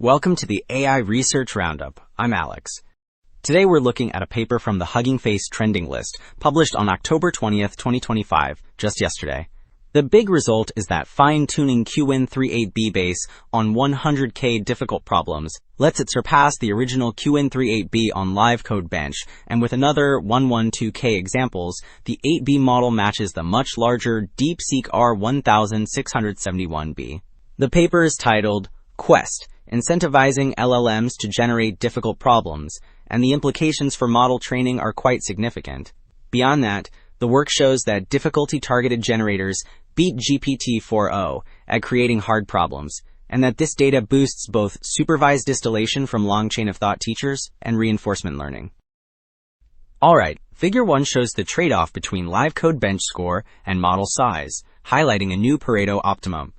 Welcome to the AI Research Roundup. I'm Alex. Today we're looking at a paper from the Hugging Face trending list, published on October 20th, 2025, just yesterday. The big result is that fine-tuning QueST base on 100K difficult problems lets it surpass the original QueST on live code bench, and with another 112K examples, the 8B model matches the much larger DeepSeek R1671B. The paper is titled QueST, Incentivizing LLMs to Generate Difficult Problems, and the implications for model training are quite significant. Beyond that, the work shows that difficulty-targeted generators beat GPT-4o at creating hard problems, and that this data boosts both supervised distillation from long chain-of-thought teachers and reinforcement learning. Alright, Figure 1 shows the trade-off between live code bench score and model size, highlighting a new Pareto optimum.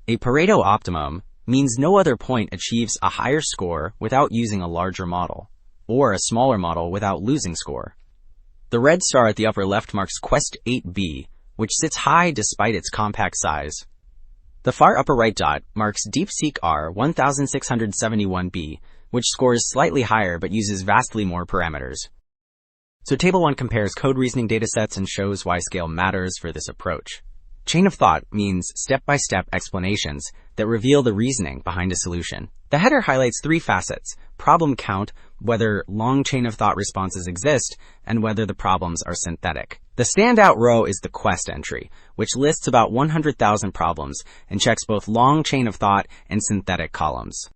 A Pareto optimum means no other point achieves a higher score without using a larger model, or a smaller model without losing score. The red star at the upper left marks QueST 8B, which sits high despite its compact size. The far upper right dot marks DeepSeek R1671B, which scores slightly higher but uses vastly more parameters. So Table 1 compares code reasoning datasets and shows why scale matters for this approach. Chain of thought means step-by-step explanations that reveal the reasoning behind a solution. The header highlights three facets: problem count, whether long chain of thought responses exist, and whether the problems are synthetic. The standout row is the QueST entry, which lists about 100,000 problems and checks both long chain of thought and synthetic columns.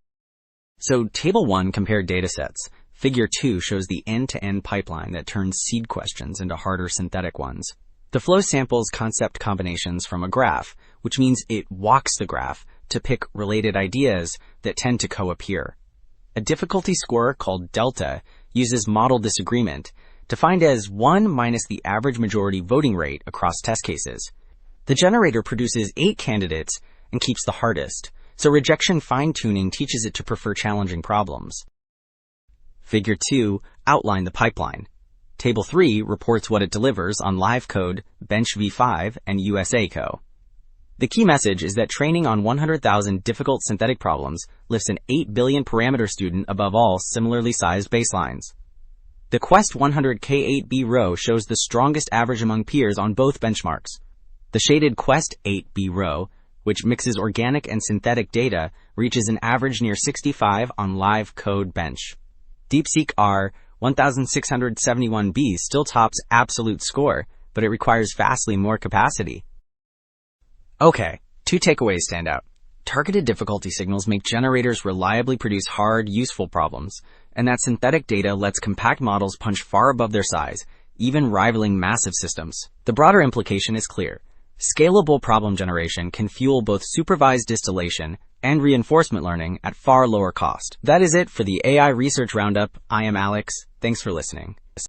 So Table 1 compared datasets. Figure 2 shows the end-to-end pipeline that turns seed questions into harder synthetic ones. The flow samples concept combinations from a graph, which means it walks the graph to pick related ideas that tend to co-appear. A difficulty score called delta uses model disagreement, defined as 1 minus the average majority voting rate across test cases. The generator produces 8 candidates and keeps the hardest, so rejection fine-tuning teaches it to prefer challenging problems. Figure 2 outlined the pipeline. Table 3 reports what it delivers on live code, bench v5, and USA-Co. The key message is that training on 100,000 difficult synthetic problems lifts an 8 billion parameter student above all similarly sized baselines. The QueST 100K8B row shows the strongest average among peers on both benchmarks. The shaded QueST 8B row, which mixes organic and synthetic data, reaches an average near 65 on live code bench. DeepSeek R1671B still tops absolute score, but it requires vastly more capacity. Okay, 2 takeaways stand out. Targeted difficulty signals make generators reliably produce hard, useful problems, and that synthetic data lets compact models punch far above their size, even rivaling massive systems. The broader implication is clear. Scalable problem generation can fuel both supervised distillation and reinforcement learning at far lower cost. That is it for the AI Research Roundup. I am Alex. Thanks for listening.